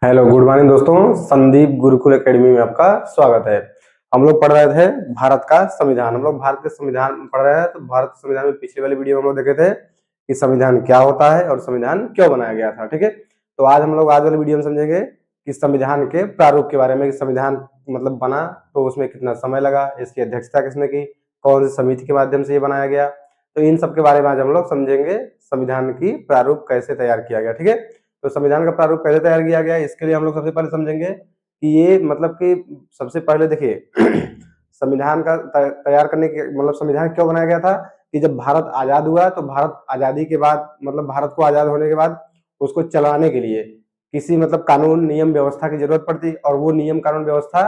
Hello good morning दोस्तों। Sandeep Gurukul academy में आपका स्वागत है। हम लोग पढ़ रहे थे भारत का संविधान। हम लोग भारत के संविधान पढ़ रहे हैं। तो भारत के संविधान में पिछले वाली वीडियो में हम लोग देखे थे कि संविधान क्या होता है और संविधान क्यों बनाया गया था। ठीक है, तो आज हम लोग आज वाली वीडियो में समझेंगे कि संविधान के प्रारूप के बारे में, कि संविधान मतलब बना तो उसमें कितना समय लगा, इसकी अध्यक्षता किसने की, कौन सी समिति के माध्यम से ये बनाया गया। तो इन सब के बारे में आज हम लोग समझेंगे, संविधान की प्रारूप कैसे तैयार किया गया। ठीक है, तो संविधान का प्रारूप कैसे तैयार किया गया है, इसके लिए हम लोग सबसे पहले समझेंगे कि ये मतलब कि सबसे पहले देखिए संविधान का तैयार करने के मतलब संविधान क्यों बनाया गया था कि जब भारत आजाद हुआ तो भारत आजादी के बाद मतलब भारत को आजाद होने के बाद उसको चलाने के लिए किसी मतलब कानून नियम व्यवस्था की जरूरत पड़ती, और वो नियम कानून व्यवस्था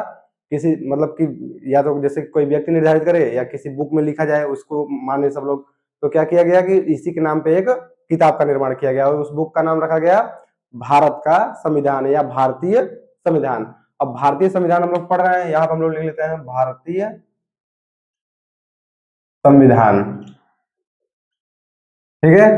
किसी मतलब कि या तो जैसे कोई व्यक्ति निर्धारित करे या किसी बुक में लिखा जाए उसको माने सब लोग। तो क्या किया गया कि इसी के नाम पे एक किताब का निर्माण किया गया और उस बुक का नाम रखा गया भारत का संविधान या भारतीय संविधान। अब भारतीय संविधान हम लोग पढ़ रहे हैं, यहाँ पर हम लोग लिख लेते हैं भारतीय संविधान। ठीक है,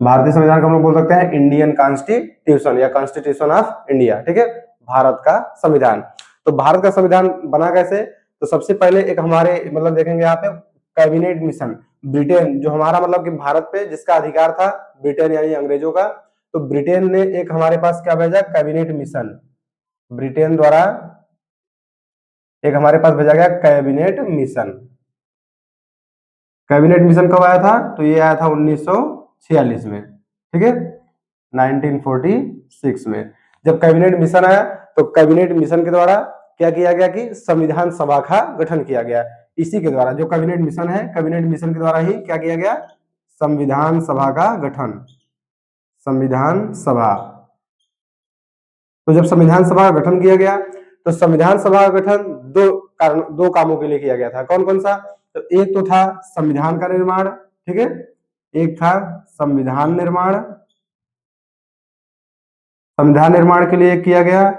भारतीय संविधान को हम लोग बोल सकते हैं इंडियन कॉन्स्टिट्यूशन या कॉन्स्टिट्यूशन ऑफ इंडिया। ठीक है, भारत का संविधान। तो भारत का संविधान बना कैसे, तो सबसे पहले एक हमारे मतलब देखेंगे यहाँ पे कैबिनेट मिशन। ब्रिटेन जो हमारा मतलब कि भारत पे जिसका अधिकार था, ब्रिटेन यानी अंग्रेजों का, तो ब्रिटेन ने एक हमारे पास क्या भेजा, कैबिनेट मिशन। ब्रिटेन द्वारा एक हमारे पास भेजा गया कैबिनेट मिशन। कैबिनेट मिशन कब आया था, तो ये आया था 1946 में। ठीक है, 1946 में जब कैबिनेट मिशन आया तो कैबिनेट मिशन के द्वारा क्या किया गया कि संविधान सभा का गठन किया गया। इसी के द्वारा जो कैबिनेट मिशन है, कैबिनेट मिशन के द्वारा ही क्या किया गया, संविधान सभा का गठन, संविधान सभा। तो जब संविधान सभा का गठन किया गया तो संविधान सभा का गठन दो कामों के लिए किया गया था। कौन कौन सा, तो एक तो था संविधान का निर्माण। ठीक है, एक था संविधान निर्माण, संविधान निर्माण के लिए किया गया।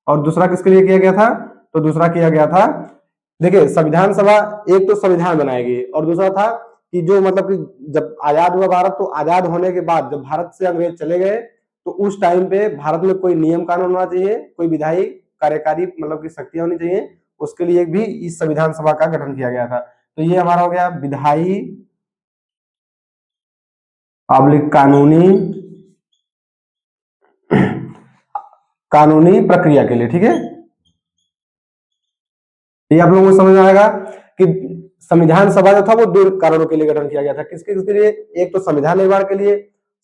और दूसरा किसके लिए किया गया था, तो दूसरा किया गया था, देखिए संविधान सभा एक तो संविधान बनाएगी और दूसरा था कि जो मतलब कि जब आजाद हुआ भारत तो आजाद होने के बाद जब भारत से अंग्रेज चले गए तो उस टाइम पे भारत में कोई नियम कानून होना चाहिए, कोई विधायी कार्यकारी मतलब की शक्तियां होनी चाहिए, उसके लिए भी इस संविधान सभा का गठन किया गया था। तो ये हमारा हो गया विधायी पब्लिक कानूनी कानूनी प्रक्रिया के लिए। ठीक है, ये आप लोगों को समझ में आएगा कि संविधान सभा जो था वो दो कारणों के लिए गठन किया गया था। किसके किसके लिए, एक तो संविधान निर्माण के लिए,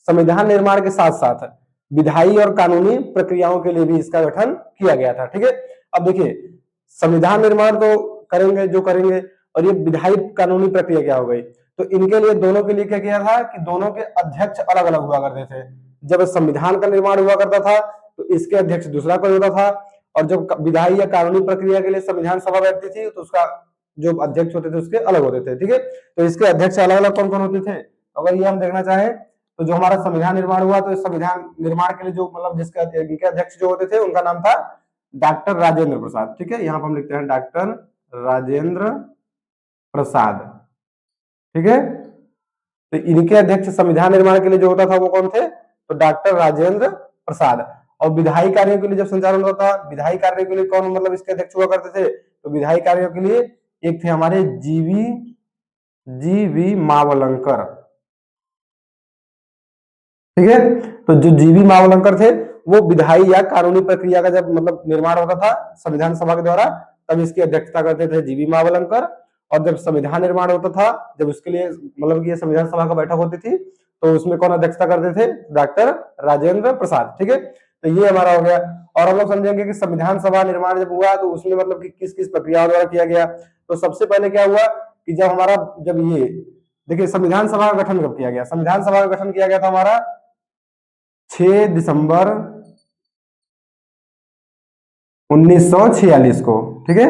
संविधान निर्माण के साथ साथ विधायी और कानूनी प्रक्रियाओं के लिए भी इसका गठन किया गया था। ठीक है, अब देखिए संविधान निर्माण तो करेंगे जो करेंगे, और ये विधायी कानूनी प्रक्रिया क्या हो गई, तो इनके लिए दोनों के लिए क्या किया था कि दोनों के अध्यक्ष अलग अलग हुआ करते थे। जब संविधान का निर्माण हुआ करता था तो इसके अध्यक्ष दूसरा कोई होता था, और जब विधायी या कानूनी प्रक्रिया के लिए संविधान सभा बैठती थी तो उसका जो अध्यक्ष होते थे उसके अलग होते थे। ठीक है, तो इसके अध्यक्ष अलग अलग कौन कौन होते थे, अगर ये हम देखना चाहें तो जो हमारा संविधान निर्माण हुआ तो इस संविधान निर्माण के लिए जो मतलब जिनके अध्यक्ष जो होते थे उनका नाम था डॉक्टर राजेंद्र प्रसाद। ठीक है, यहाँ पर हम लिखते हैं डॉक्टर राजेंद्र प्रसाद। ठीक है, तो इनके अध्यक्ष संविधान निर्माण के लिए जो होता था वो कौन थे, तो डॉक्टर राजेंद्र प्रसाद। और विधायी कार्यों के लिए जब संचालन होता था, विधायी कार्यों के लिए कौन मतलब इसके अध्यक्ष हुआ करते थे, तो विधायी कार्यों के लिए एक थे हमारे जीवी मावलंकर। ठीक है, तो जो जीवी मावलंकर थे वो विधायी या कानूनी प्रक्रिया का जब मतलब निर्माण होता था संविधान सभा के द्वारा तब इसकी अध्यक्षता करते थे जीवी मावलंकर। और जब संविधान निर्माण होता था, जब उसके लिए मतलब कि संविधान सभा का बैठक होती थी तो उसमें कौन अध्यक्षता करते थे, डॉक्टर राजेंद्र प्रसाद। ठीक है, तो ये हमारा हो गया। और हम लोग समझेंगे कि संविधान सभा निर्माण जब हुआ तो उसमें मतलब कि किस किस प्रक्रिया द्वारा किया गया। तो सबसे पहले क्या हुआ कि जब हमारा जब ये देखिए संविधान सभा का गठन कब किया गया, संविधान सभा का गठन किया गया था हमारा 6 दिसंबर 1946 को। ठीक है,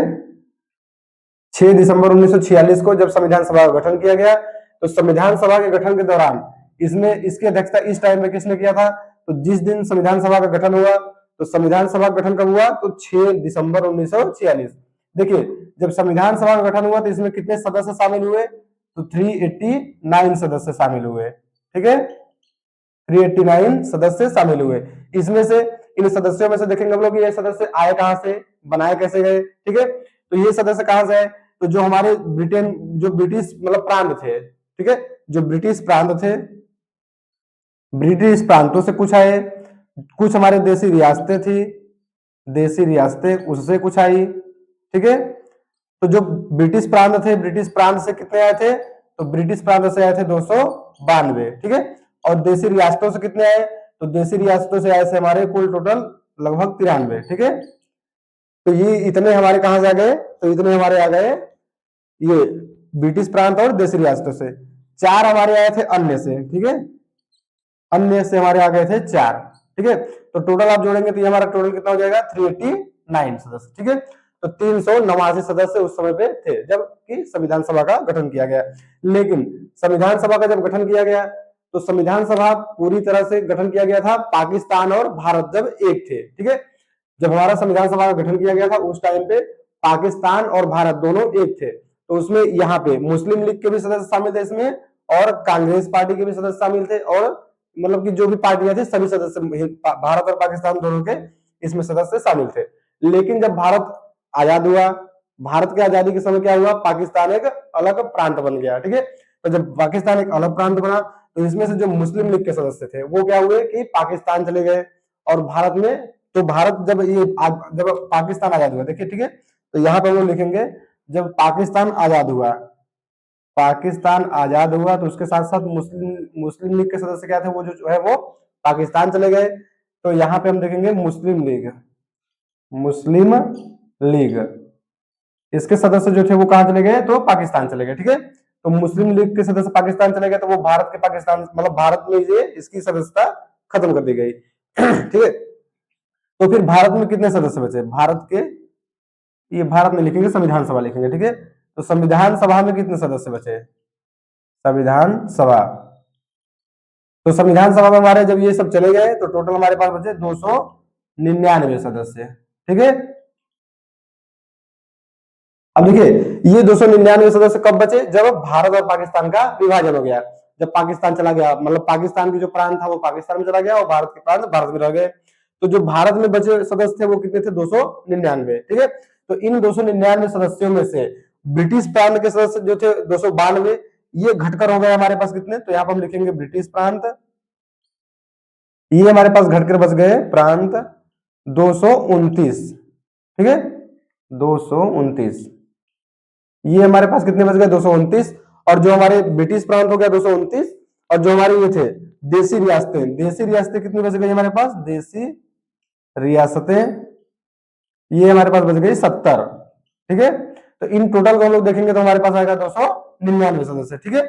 6 दिसंबर 1946 को जब संविधान सभा का गठन किया गया तो संविधान सभा के गठन के दौरान इसमें इसकी अध्यक्षता इस टाइम में किसने किया था, तो जिस दिन संविधान सभा का गठन हुआ तो संविधान सभा का गठन कब हुआ, तो 6 दिसंबर 1946। देखिए जब संविधान सभा का गठन हुआ तो इसमें कितने सदस्य शामिल हुए, तो 389 सदस्य शामिल हुए। ठीक है, 389 सदस्य शामिल हुए। इसमें से इन सदस्यों में से देखेंगे हम लोग ये सदस्य आए कहां से, बनाए कैसे गए, ठीक है। तो ये सदस्य कहां से है, तो जो हमारे ब्रिटेन, जो ब्रिटिश मतलब प्रांत थे, ठीक है, जो ब्रिटिश प्रांत थे, ब्रिटिश प्रांतों से कुछ आए, कुछ हमारे देसी रियासतें थी, देसी रियासतें उससे कुछ आई, ठीक है। तो जो ब्रिटिश प्रांत थे, ब्रिटिश प्रांत से कितने आए थे, तो ब्रिटिश प्रांत से आए थे 292, ठीक है। और देसी रियासतों से कितने आए, तो देसी रियासतों से आए थे हमारे कुल टोटल लगभग 93, ठीक है। तो ये इतने हमारे कहां से आ गए, तो इतने हमारे आ गए ये ब्रिटिश प्रांत और देसी रियासतों से। 4 हमारे आए थे अन्य से, ठीक है, अन्य से हमारे आ गए थे 4, ठीक है। तो टोटल आप जोड़ेंगे तो ये हमारा टोटल कितना हो जाएगा 389 सदस्य, ठीक है। तो 389 सदस्य उस समय पे थे जबकि संविधान सभा का गठन किया गया। लेकिन संविधान सभा का जब गठन किया गया तो संविधान सभा पूरी तरह से गठन किया गया था पाकिस्तान और भारत जब एक थे, ठीक है। जब हमारा संविधान सभा का गठन किया गया था उस टाइम पे पाकिस्तान और भारत दोनों एक थे। तो उसमें यहाँ पे मुस्लिम लीग के भी सदस्य शामिल थे इसमें, और कांग्रेस पार्टी के भी सदस्य शामिल थे, और मतलब कि जो भी पार्टियां थी सभी सदस्य, भारत और पाकिस्तान दोनों के इसमें सदस्य शामिल थे। लेकिन जब भारत आजाद हुआ, भारत की आजादी के समय क्या हुआ, पाकिस्तान एक अलग प्रांत बन गया, ठीक है। तो जब पाकिस्तान एक अलग प्रांत बना तो इसमें से जो मुस्लिम लीग के सदस्य थे वो क्या हुए कि पाकिस्तान चले गए, और भारत में, तो भारत जब पाकिस्तान आजाद हुआ, देखिए, ठीक है। तो यहाँ पे हम लोग लिखेंगे जब पाकिस्तान आजाद हुआ, पाकिस्तान आजाद हुआ तो उसके साथ साथ मुस्लिम लीग के सदस्य क्या थे, वो जो है वो पाकिस्तान चले गए। तो यहाँ पे हम देखेंगे मुस्लिम लीग, मुस्लिम लीग इसके सदस्य जो थे वो कहां चले गए, तो पाकिस्तान चले गए, ठीक है। तो मुस्लिम लीग के सदस्य पाकिस्तान चले गए तो वो भारत के पाकिस्तान मतलब भारत में ये इसकी सदस्यता खत्म कर दी गई, ठीक है। तो फिर भारत में कितने सदस्य बचे, भारत के, ये भारत में लिखेंगे, संविधान सभा लिखेंगे, ठीक है। तो संविधान सभा में कितने सदस्य बचे, संविधान सभा, तो संविधान सभा में हमारे जब ये सब चले गए तो टोटल हमारे पास बचे 299 सदस्य, ठीक है। अब देखिए ये 299 सदस्य कब बचे, जब भारत और पाकिस्तान का विभाजन हो गया, जब पाकिस्तान चला गया, मतलब पाकिस्तान की जो प्रांत था वो पाकिस्तान में चला गया और भारत के प्रांत भारत में रह गए। तो जो भारत में बचे सदस्य थे वो कितने थे, 299, ठीक है। तो इन 299 सदस्यों में से ब्रिटिश प्रांत के सदस्य जो थे 292, ये घटकर हो गए हमारे पास कितने, तो यहाँ पर हम लिखेंगे ब्रिटिश प्रांत, ये हमारे पास घटकर बच गए प्रांत 229, ठीक है, 229, ये हमारे पास कितने बच गए 229, और जो हमारे ब्रिटिश प्रांत हो गया 229, और जो हमारे ये थे देसी रियासतें, देसी रियासतें कितनी बच गई हमारे पास, देसी रियासतें ये हमारे पास बच गई 70, ठीक है। तो इन टोटल को हम लोग देखेंगे तो हमारे पास आएगा 299 सदस्य, ठीक है।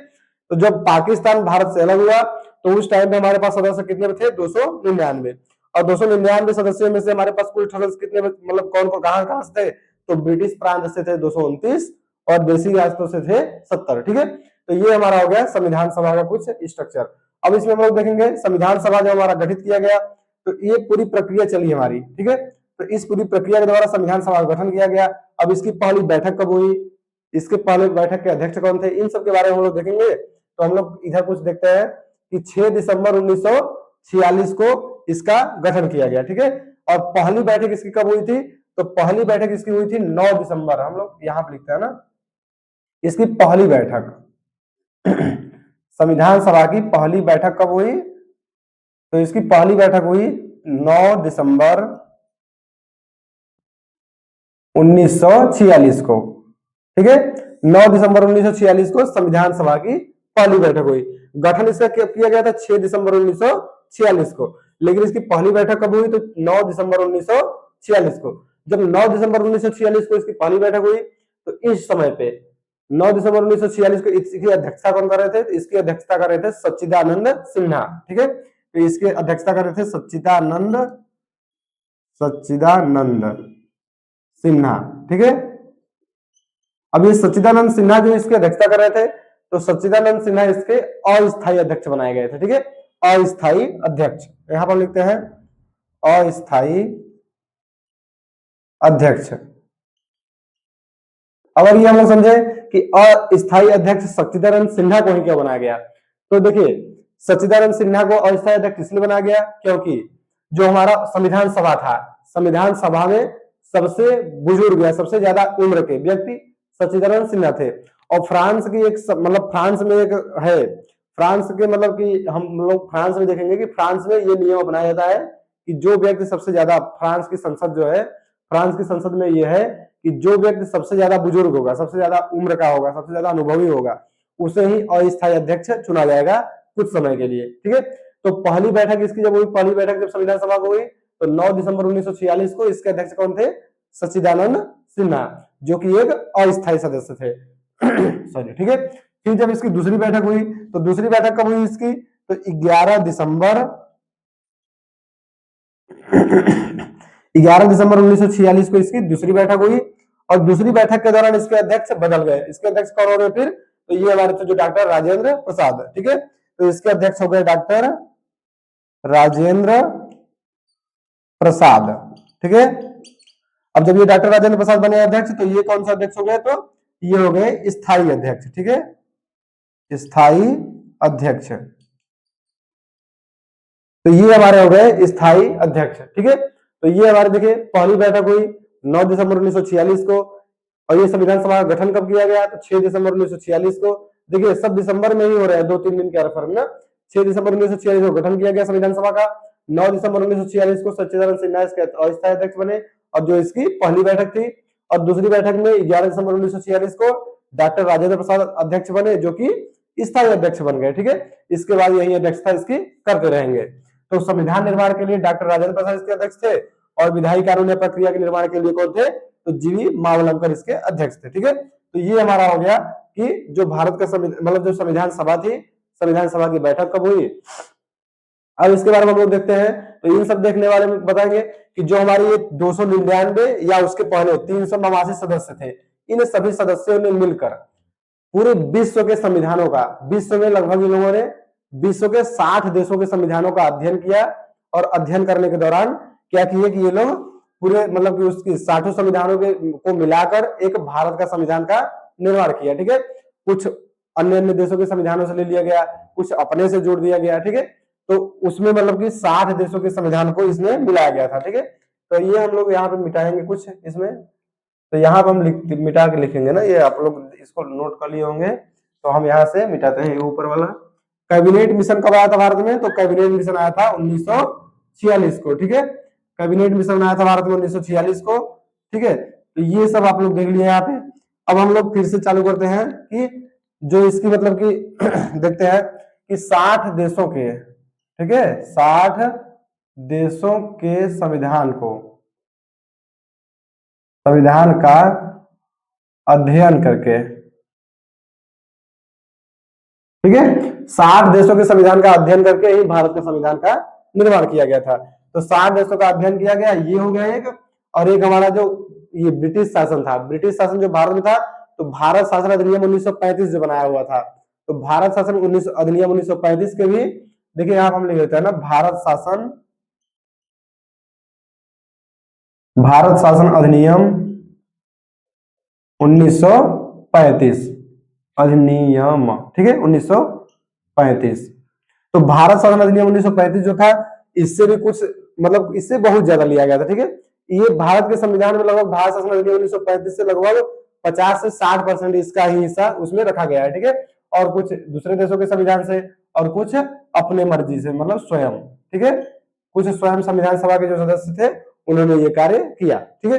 तो जब पाकिस्तान भारत से अलग हुआ तो उस टाइम पे हमारे पास सदस्य कितने थे, 299, और 299 सदस्यों में से हमारे पास कुल सदस्य कितने मतलब कौन कौन कहां कहां से थे, तो ब्रिटिश प्रांत से थे 229 और देसी रियासतों से थे 70, ठीक है। तो ये हमारा हो गया संविधान सभा का कुछ स्ट्रक्चर। अब इसमें हम लोग देखेंगे संविधान सभा जब हमारा गठित किया गया तो ये पूरी प्रक्रिया चली हमारी, ठीक है। तो इस पूरी प्रक्रिया के द्वारा संविधान सभा का गठन किया गया। अब इसकी पहली बैठक कब हुई, इसके पहले बैठक के अध्यक्ष कौन थे, इन सब के बारे में हम लोग देखेंगे। तो हम लोग इधर कुछ देखते हैं कि 6 दिसंबर 1946 को इसका गठन किया गया, ठीक है। और पहली बैठक इसकी कब हुई थी, तो पहली बैठक इसकी हुई थी 9 दिसंबर, हम लोग यहाँ पे लिखते हैं ना, इसकी पहली बैठक संविधान सभा की पहली बैठक कब हुई, तो इसकी पहली बैठक हुई 9 दिसंबर 1946 को, ठीक है। 9 दिसंबर 1946 को संविधान सभा की पहली बैठक हुई। गठन इसका किया गया था 6 दिसंबर 1946 को, लेकिन इसकी पहली बैठक कब हुई, तो 9 दिसंबर 1946 को। जब 9 दिसंबर 1946 को इसकी पहली बैठक हुई तो इस समय पे 9 दिसंबर 1946 को इसकी अध्यक्षता कौन कर रहे थे, तो इसकी अध्यक्षता कर रहे थे सच्चिदानंद सिन्हा, ठीक है। तो इसकी अध्यक्षता कर रहे थे सच्चिदानंद सिन्हा, ठीक है। अब ये सच्चिदानंद सिन्हा जो इसकी अध्यक्षता कर रहे थे, तो सच्चिदानंद सिन्हा इसके अस्थायी अध्यक्ष बनाए गए थे, ठीक है, अस्थायी अध्यक्ष, यहां पर लिखते हैं अस्थायी अध्यक्ष। अगर ये हम लोग समझे कि अस्थायी अध्यक्ष सच्चिदानंद सिन्हा को ही क्यों बनाया गया, तो देखिए सच्चिदानंद सिन्हा को अस्थायी अध्यक्ष इसलिए बनाया गया क्योंकि जो हमारा संविधान सभा था, संविधान सभा में सबसे बुजुर्ग या सबसे ज्यादा उम्र के व्यक्ति सच्चिदानंद सिन्हा थे। और फ्रांस की एक मतलब फ्रांस में एक है, फ्रांस के मतलब कि हम लोग फ्रांस में देखेंगे कि फ्रांस में ये नियम अपनाया जाता है कि जो व्यक्ति सबसे ज्यादा, फ्रांस की संसद जो है, फ्रांस की संसद में यह है कि जो व्यक्ति सबसे ज्यादा बुजुर्ग होगा, सबसे ज्यादा उम्र का होगा, सबसे ज्यादा अनुभवी होगा, उसे ही अस्थायी अध्यक्ष चुना जाएगा कुछ समय के लिए। ठीक है, तो पहली बैठक इसकी जब हुई, पहली बैठक जब संविधान सभा को हुई तो 9 दिसंबर 1946 को इसके अध्यक्ष कौन थे? सच्चिदानंद सिन्हा, जो कि एक अस्थायी सदस्य थे। सॉरी, ठीक है। फिर जब इसकी दूसरी बैठक हुई तो दूसरी बैठक कब हुई इसकी? तो 11 दिसंबर 1946 को इसकी दूसरी बैठक हुई। और दूसरी बैठक के दौरान इसके अध्यक्ष बदल गए। इसके अध्यक्ष कौन हो गए फिर? तो ये हमारे थे जो डॉक्टर राजेंद्र प्रसाद। ठीक है, तो इसके अध्यक्ष हो गए डॉक्टर राजेंद्र प्रसाद। ठीक है, अब जब ये डॉक्टर राजेंद्र प्रसाद बने अध्यक्ष तो ये कौन सा अध्यक्ष हो गए? तो ये हो गए स्थायी अध्यक्ष। ठीक है, स्थायी अध्यक्ष, तो ये हमारे हो गए स्थायी अध्यक्ष। ठीक है, तो ये हमारे देखिए पहली बैठक हुई 9 दिसंबर 1946 को। और ये संविधान सभा का गठन कब किया गया? तो 6 दिसंबर 1946 को। देखिए सब दिसंबर में ही हो रहा है, 2-3 दिन का फर्क ना। 6 दिसंबर 1946 को गठन किया गया संविधान सभा का। 9 दिसंबर 1946 को सच्चिदानंद सिन्हा इसके अस्थायी अध्यक्ष बने, और जो इसकी पहली बैठक थी। और दूसरी बैठक में 11 दिसंबर 1946 को डॉक्टर राजेंद्र प्रसाद अध्यक्ष बने, जो कि स्थायी अध्यक्ष बन गए। ठीक है, इसके बाद यही अध्यक्षता इसकी करते रहेंगे। तो संविधान निर्माण के लिए डॉक्टर राजेंद्र प्रसाद इसके अध्यक्ष थे, और विधायी कानून प्रक्रिया के निर्माण के लिए कौन थे? तो जीवी मावलंकर इसके अध्यक्ष थे। ठीक है, तो ये हमारा हो गया कि जो भारत का मतलब जो संविधान सभा थी, संविधान सभा की बैठक कब हुई। अब इसके बारे में हम लोग देखते हैं, तो इन सब देखने वाले में बताएंगे कि जो हमारी ये 299 या उसके पहले 389 सदस्य थे, इन सभी सदस्यों ने मिलकर पूरे विश्व के संविधानों का, विश्व में लगभग इन लोगों ने विश्व के 60 देशों के संविधानों का अध्ययन किया। और अध्ययन करने के दौरान क्या किए कि ये लोग पूरे मतलब कि उसकी 60 संविधानों के को मिलाकर एक भारत का संविधान का निर्माण किया। ठीक है, कुछ अन्य अन्य देशों के संविधानों से ले लिया गया, कुछ अपने से जोड़ दिया गया। ठीक है, तो उसमें मतलब कि 60 देशों के संविधान को इसमें मिलाया गया था। ठीक है, तो ये हम लोग यहाँ पे मिटाएंगे कुछ इसमें, तो यहाँ पे हम मिटा के लिखेंगे ना, ये आप लोग इसको नोट कर लिए होंगे। तो हम यहाँ से मिटाते हैं, ये ऊपर वाला। कैबिनेट मिशन कब आया था भारत में? तो कैबिनेट मिशन आया था 1946 को। ठीक है, कैबिनेट मिशन आया था भारत में 1946 को। ठीक है, तो ये सब आप लोग देख लिए यहाँ पे। अब हम लोग फिर से चालू करते हैं कि जो इसकी मतलब कि देखते हैं कि 60 देशों के, ठीक है, 60 देशों के संविधान को, संविधान का अध्ययन करके, ठीक है, 60 देशों के संविधान का अध्ययन करके ही भारत के संविधान का निर्माण किया गया था। तो 60 देशों का अध्ययन किया गया, ये हो गया एक। और एक हमारा जो ये ब्रिटिश शासन था, ब्रिटिश शासन जो भारत में था, तो भारत शासन अधिनियम 1935 जो बनाया हुआ था, तो भारत शासन अधिनियम 1935 के भी देखिए यहाँ हम लिख देते हैं ना, भारत शासन अधिनियम 1935 अधिनियम, ठीक है, 1935। तो भारत शासन अधिनियम 1935 जो था, इससे भी कुछ मतलब इससे बहुत ज्यादा लिया गया था। ठीक है, ये भारत के संविधान में लगभग भारत शासन अधिनियम 1935 से लगभग 50 से 60% इसका ही हिस्सा उसमें रखा गया है। ठीक है, और कुछ दूसरे देशों के संविधान से और कुछ अपने मर्जी से, मतलब स्वयं। ठीक है, कुछ स्वयं संविधान सभा के जो सदस्य थे उन्होंने ये कार्य किया। ठीक है,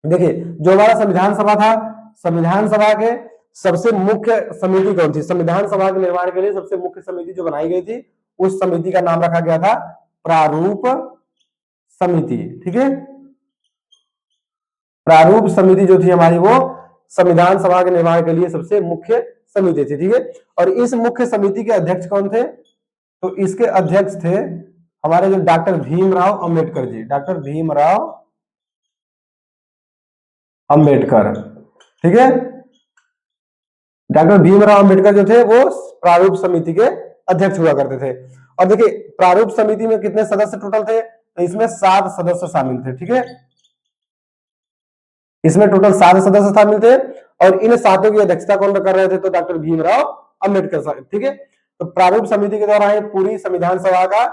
देखिए जो हमारा संविधान सभा था, संविधान सभा के सबसे मुख्य समिति कौन थी? संविधान सभा के निर्माण के लिए सबसे मुख्य समिति जो बनाई गई थी, उस समिति का नाम रखा गया था प्रारूप समिति। ठीक है, प्रारूप समिति जो थी हमारी, वो संविधान सभा के निर्माण के लिए सबसे मुख्य समिति थी। ठीक है, और इस मुख्य समिति के अध्यक्ष कौन थे? तो इसके अध्यक्ष थे हमारे जो डॉक्टर भीमराव अंबेडकर जी, डॉक्टर भीमराव अंबेडकर। ठीक है, डॉक्टर भीमराव अंबेडकर जो थे वो प्रारूप समिति के अध्यक्ष हुआ करते थे। और देखिए प्रारूप समिति में कितने सदस्य टोटल थे? तो इसमें 7 सदस्य शामिल थे। ठीक है, इसमें टोटल 7 सदस्य शामिल थे, और इन 7 की अध्यक्षता कौन कर रहे थे? तो डॉक्टर भीमराव अंबेडकर साहब। ठीक है, तो प्रारूप समिति के द्वारा पूरी संविधान सभा का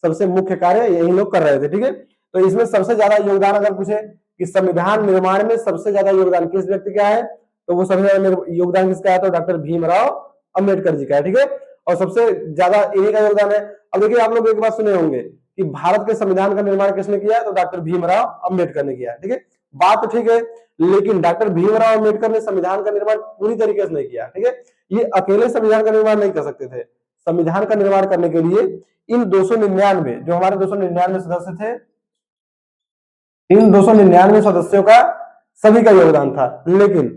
सबसे मुख्य कार्य यही लोग कर रहे थे। ठीक है, तो इसमें सबसे ज्यादा योगदान अगर पूछे कि संविधान निर्माण में सबसे ज्यादा योगदान किस व्यक्ति का है, तो वो सबसे ज्यादा योगदान किसका है, तो डॉक्टर भीमराव अंबेडकर जी का है। ठीक है, और सबसे ज्यादा इन्हीं का योगदान है। अब देखिए आप लोग एक बात सुने होंगे कि भारत के संविधान का निर्माण किसने किया, तो डॉक्टर भीमराव अंबेडकर ने किया। ठीक है, बात तो ठीक है, लेकिन डॉक्टर भीमराव अंबेडकर ने संविधान का निर्माण पूरी तरीके से नहीं किया। ठीक है, ये अकेले संविधान का निर्माण नहीं कर सकते थे। संविधान का निर्माण करने के लिए इन 299 जो हमारे 299 सदस्य थे, इन 299 सदस्यों का सभी का योगदान था, लेकिन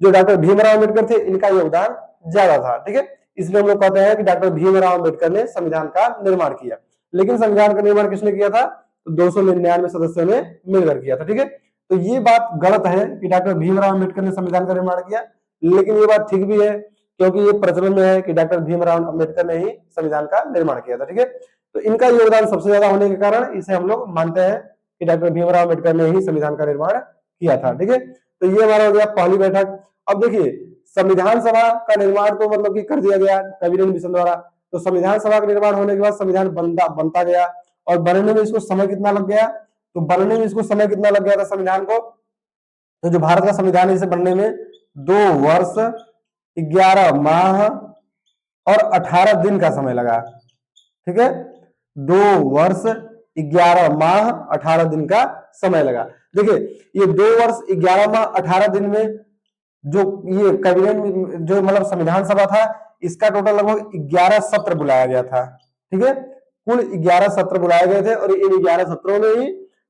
जो डॉक्टर भीमराव अंबेडकर थे इनका योगदान ज्यादा था। ठीक है, इसलिए हम लोग कहते हैं कि डॉक्टर भीमराव अंबेडकर ने संविधान का निर्माण किया। लेकिन संविधान का निर्माण किसने किया था, तो 299 सदस्यों ने मिलकर किया था। ठीक है, तो ये बात गलत है कि डॉक्टर भीमराव अंबेडकर ने संविधान का निर्माण किया, लेकिन ये बात ठीक भी है क्योंकि ये प्रचलन में है कि डॉक्टर भीमराव अंबेडकर ने ही संविधान का निर्माण किया था। ठीक है, तो इनका योगदान सबसे ज्यादा होने के कारण इसे हम लोग मानते हैं कि डॉक्टर भीमराव अंबेडकर ने ही संविधान का निर्माण किया था। ठीक है, तो ये हमारा हो गया पहली बैठक। अब देखिए संविधान सभा का निर्माण तो मतलब कि कर दिया गया कैबिनेट मिशन द्वारा, तो संविधान सभा का निर्माण होने के बाद संविधान बनता गया, और बनने में इसको समय कितना लग गया, तो बनने में इसको समय कितना लग गया था संविधान को, तो जो भारत का संविधान है इसे बनने में 2 वर्ष 11 माह और 18 दिन का समय लगा। ठीक है, 2 वर्ष 11 माह 18 दिन का समय लगा। देखिए ये 2 वर्ष 11 माह 18 दिन में जो ये कैबिनेट जो मतलब संविधान सभा था, इसका टोटल लगभग 11 सत्र बुलाया गया था। ठीक है, कुल 11 सत्र बुलाए गए थे, और इन 11 सत्रों में ही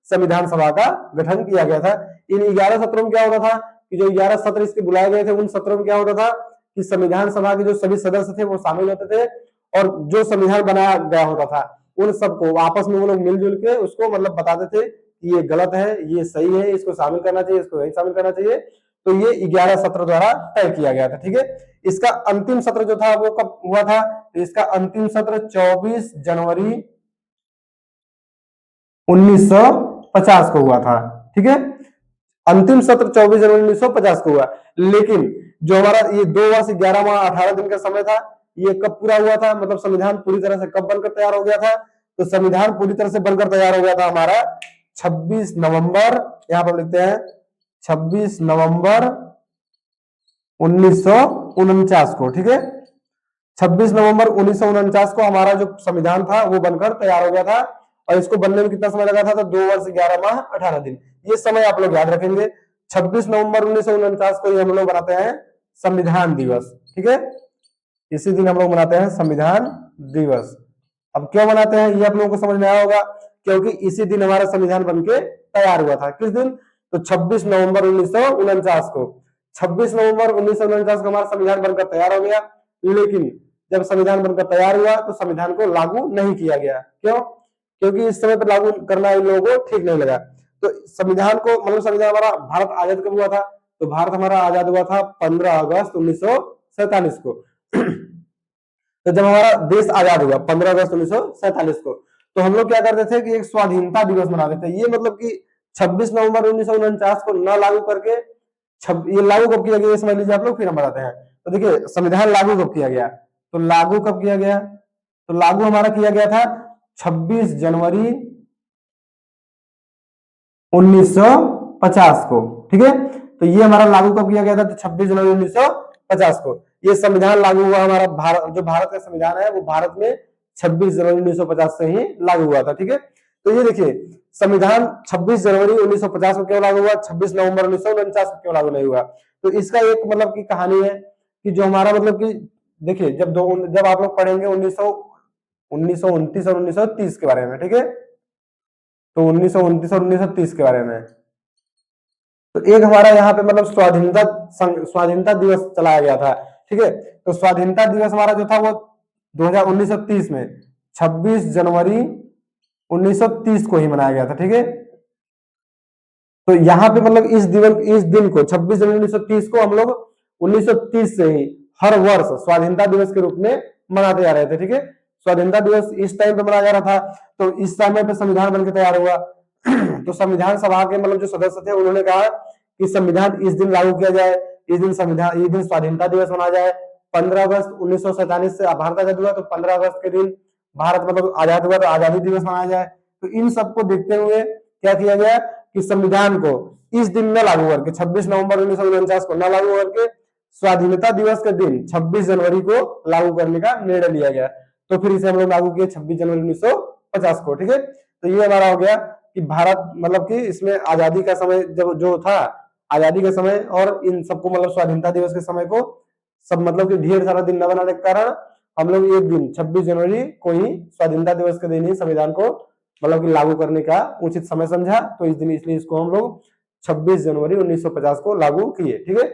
संविधान सभा का गठन किया गया था। इन 11 सत्रों में क्या होता था कि जो 11 सत्र इसके बुलाए गए थे, उन सत्रों में क्या होता था कि संविधान सभा के जो सभी सदस्य थे वो शामिल होते थे, और जो संविधान बनाया गया होता था उन सबको आपस में वो लोग मिलजुल के उसको मतलब बताते थे कि ये गलत है, ये सही है, इसको शामिल करना चाहिए, इसको नहीं शामिल करना चाहिए। तो ये 11 सत्र द्वारा तय किया गया था। ठीक है, इसका अंतिम सत्र जो था वो कब हुआ था, इसका अंतिम सत्र 24 जनवरी 1950 को हुआ था। ठीक है, अंतिम सत्र 24 जनवरी 1950 को हुआ, लेकिन जो हमारा ये 2 वर्ष 11 माह 18 दिन का समय था, ये कब पूरा हुआ था, मतलब संविधान पूरी तरह से कब बनकर तैयार हो गया था, तो संविधान पूरी तरह से बनकर तैयार हो गया था हमारा 26 नवंबर, यहां पर लिखते हैं 26 नवंबर 1949 को। ठीक है, 26 नवंबर 1949 को हमारा जो संविधान था वो बनकर तैयार हो गया था, और इसको बनने में कितना समय लगा था, तो 2 वर्ष 11 माह 18 दिन। ये समय आप लोग याद रखेंगे। 26 नवंबर 1949 को हम लोग बनाते हैं संविधान दिवस। ठीक है, इसी दिन हम लोग मनाते हैं संविधान दिवस। अब क्यों मनाते हैं ये आप लोगों को समझ में आया होगा, क्योंकि इसी दिन हमारा संविधान बनके तैयार हुआ था। किस दिन, तो 26 नवंबर 1949 को। 26 नवंबर 1949 को हमारा संविधान बनकर तैयार हो गया, लेकिन जब संविधान बनकर तैयार हुआ तो संविधान को लागू नहीं किया गया। क्यों, क्योंकि इस समय पर लागू करना इन लोगों को ठीक नहीं लगा। तो संविधान को मतलब संविधान हमारा भारत आजाद कब हुआ था, तो भारत हमारा आजाद हुआ था 15 अगस्त 1947 को। तो जब हमारा देश आजाद हुआ 15 अगस्त 1947 को, तो हम लोग क्या करते थे कि एक स्वाधीनता दिवस मनाते थे। ये मतलब कि 26 नवंबर 1949 को न लागू करके ये लागू कब किया गया समझ लीजिए आप लोग, फिर हम बताते हैं। तो देखिए संविधान लागू कब किया गया, तो लागू कब किया गया, तो लागू हमारा किया गया था 26 जनवरी 1950 को। ठीक है, तो ये हमारा लागू कब किया गया था, तो 26 जनवरी 1950 को ये संविधान लागू हुआ। हमारा भारत जो भारत का संविधान है वो भारत में 26 जनवरी 1950 से ही लागू हुआ था। ठीक है, तो ये देखिए संविधान 26 जनवरी 1950 को क्यों लागू हुआ, 26 नवंबर 1949 को क्यों लागू नहीं हुआ, तो इसका एक मतलब की कहानी है कि जो हमारा मतलब कि देखिए जब आप लोग पढ़ेंगे 1929 और 1930 के बारे में। ठीक है, तो 1929 और 1930 के बारे में, तो एक हमारा यहाँ पे मतलब स्वाधीनता दिवस चलाया गया था। ठीक है, तो स्वाधीनता दिवस हमारा जो था वो 1930 में 26 जनवरी 1930 को ही मनाया गया था। ठीक है, तो यहाँ पे मतलब इस दिन को 26 जनवरी 1930 को हम लोग 1930 से ही हर वर्ष स्वाधीनता दिवस के रूप में मनाते जा रहे थे। ठीक है, स्वाधीनता दिवस इस टाइम पे मनाया जा रहा था, तो इस समय पे संविधान बनकर तैयार हुआ। तो संविधान सभा के मतलब जो सदस्य थे उन्होंने कहा कि संविधान इस दिन लागू किया जाए, इस दिन स्वाधीनता दिवस मनाया जाए। 15 अगस्त 1947 से भारत आजाद हुआ, तो 15 अगस्त के दिन भारत मतलब आजाद हुआ तो आजादी दिवस मनाया जाए। तो इन सबको देखते हुए क्या किया गया कि संविधान को इस दिन न लागू करके 26 नवंबर 1949 को न लागू करके स्वाधीनता दिवस के दिन 26 जनवरी को लागू करने का निर्णय लिया गया। तो फिर इसे हम लोग लागू किए 26 जनवरी 1950 को। ठीक है, तो ये हमारा हो गया कि भारत मतलब कि इसमें आजादी का समय जब जो था, आजादी के समय और इन सबको मतलब स्वाधीनता दिवस के समय को सब मतलब कि ढेर सारा दिन न बनाने के कारण हम लोग एक दिन 26 जनवरी को ही स्वाधीनता दिवस के दिन ही संविधान को मतलब कि लागू करने का उचित समय समझा। तो इस दिन इसलिए इसको हम लोग 26 जनवरी 1950 को लागू किए। ठीक है।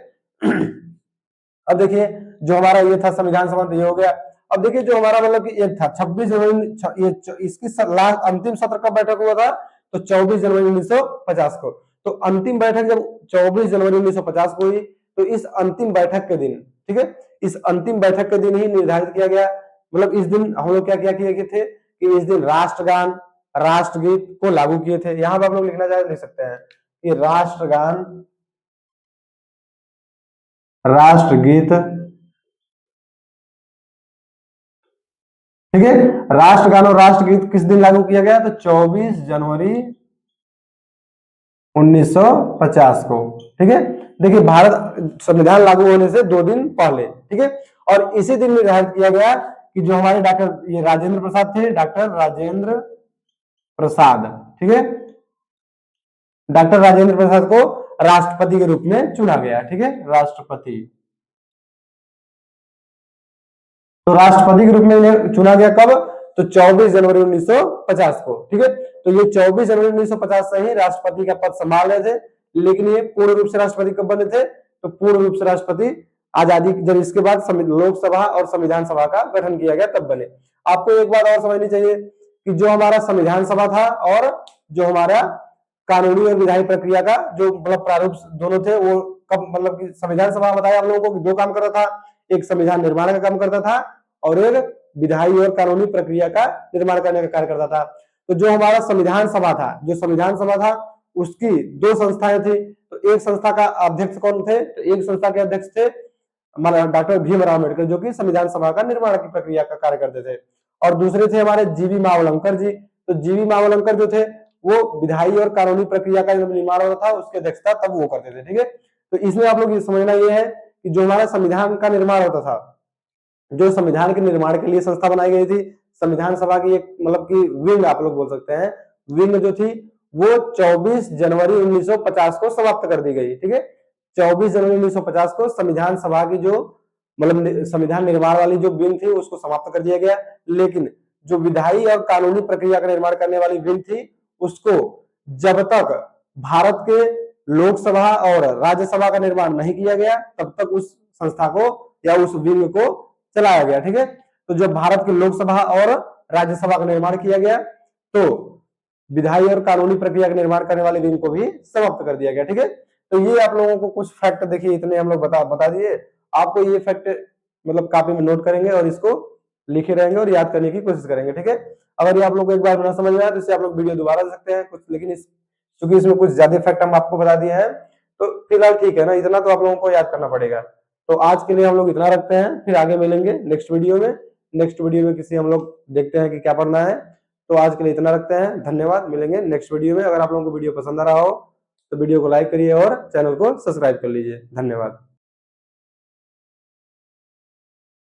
अब देखिए जो हमारा ये था संविधान सभा, ये हो गया। अब देखिए जो हमारा मतलब कि एक था 26 जनवरी, ये इसकी लास्ट अंतिम सत्र कब बैठक हुआ था? तो 24 जनवरी 1950 को। तो अंतिम बैठक जब 24 जनवरी 1950 को हुई, तो इस अंतिम बैठक के दिन, ठीक है, इस अंतिम बैठक के दिन ही निर्धारित किया गया, मतलब इस दिन हम लोग क्या क्या किए थे कि इस दिन राष्ट्रगान, राष्ट्रगीत को लागू किए थे। यहां पर आप लोग लिखना चाहे लिख सकते हैं कि राष्ट्रगान, राष्ट्रगीत, ठीक है, राष्ट्रगान और राष्ट्रगीत किस दिन लागू किया गया? तो 24 जनवरी 1950 को। ठीक है, देखिए भारत संविधान लागू होने से 2 दिन पहले। ठीक है, और इसी दिन निर्धारित किया गया कि जो हमारे डॉक्टर ये राजेंद्र प्रसाद थे, डॉक्टर राजेंद्र प्रसाद, ठीक है, डॉक्टर राजेंद्र प्रसाद को राष्ट्रपति के रूप में चुना गया। ठीक है, राष्ट्रपति, तो राष्ट्रपति के रूप में इन्हें चुना गया कब? तो 24 जनवरी 1950 को। ठीक है, तो ये 24 जनवरी 1950 से ही राष्ट्रपति का पद संभाल रहे थे, लेकिन ये पूर्ण रूप से राष्ट्रपति कब बने थे? तो पूर्ण रूप से राष्ट्रपति आजादी जब इसके बाद लोकसभा और संविधान सभा का गठन किया गया तब बने। आपको एक बात और समझनी चाहिए कि जो हमारा संविधान सभा था और जो हमारा कानूनी और विधायी प्रक्रिया का जो मतलब प्रारूप दोनों थे, वो कब मतलब कि संविधान सभा बताया हम लोगों को 2 काम करता था, एक संविधान निर्माण का काम करता था और एक विधायी और कानूनी प्रक्रिया का निर्माण करने का कार्य करता था। तो जो हमारा संविधान सभा था, जो संविधान सभा था उसकी 2 संस्थाएं थी। तो एक संस्था का अध्यक्ष कौन थे? तो एक संस्था के अध्यक्ष थे हमारा डॉक्टर भीमराव अम्बेडकर, जो कि संविधान सभा का निर्माण की प्रक्रिया का कार्य करते थे। और दूसरे थे हमारे जीवी मावलंकर जी। तो जीवी मावलंकर जो थे वो विधायी और कानूनी प्रक्रिया का जब निर्माण होता था उसकी अध्यक्षता तब वो करते थे। ठीक है, तो इसमें आप लोग ये समझना ये है कि जो हमारा संविधान का निर्माण होता था, जो संविधान के निर्माण के लिए संस्था बनाई गई थी, संविधान सभा की एक मतलब की विंग आप लोग बोल सकते हैं, विंग जो थी वो 24 जनवरी 1950 को समाप्त कर दी गई। ठीक है, 24 जनवरी 1950 को संविधान सभा की जो मतलब संविधान निर्माण वाली जो विंग थी उसको समाप्त कर दिया गया, लेकिन जो विधायी और कानूनी प्रक्रिया का निर्माण करने वाली विंग थी उसको जब तक भारत के लोकसभा और राज्यसभा का निर्माण नहीं किया गया तब तक उस संस्था को या उस विंग को चलाया गया। ठीक है, तो जब भारत की लोकसभा और राज्यसभा का निर्माण किया गया तो विधायी और कानूनी प्रक्रिया का निर्माण करने वाले विंग को भी समाप्त कर दिया गया। ठीक है, तो ये आप लोगों को कुछ फैक्ट देखिए इतने हम लोग बता दिए। आपको ये फैक्ट मतलब कॉपी में नोट करेंगे और इसको लिखे रहेंगे और याद करने की कोशिश करेंगे। ठीक है, अगर ये आप लोग को एक बार ना समझ में आया तो इसे आप लोग वीडियो दोबारा देख सकते हैं कुछ, लेकिन चूंकि इसमें कुछ ज्यादा फैक्ट हम आपको बता दिए हैं तो फिलहाल ठीक है ना, इतना तो आप लोगों को याद करना पड़ेगा। तो आज के लिए हम लोग इतना रखते हैं, फिर आगे मिलेंगे नेक्स्ट वीडियो में। नेक्स्ट वीडियो में किसी हम लोग देखते हैं कि क्या पढ़ना है। तो आज के लिए इतना रखते हैं, धन्यवाद, मिलेंगे नेक्स्ट वीडियो में। अगर आप लोगों को वीडियो पसंद आ रहा हो तो वीडियो को लाइक करिए और चैनल को सब्सक्राइब कर लीजिए। धन्यवाद।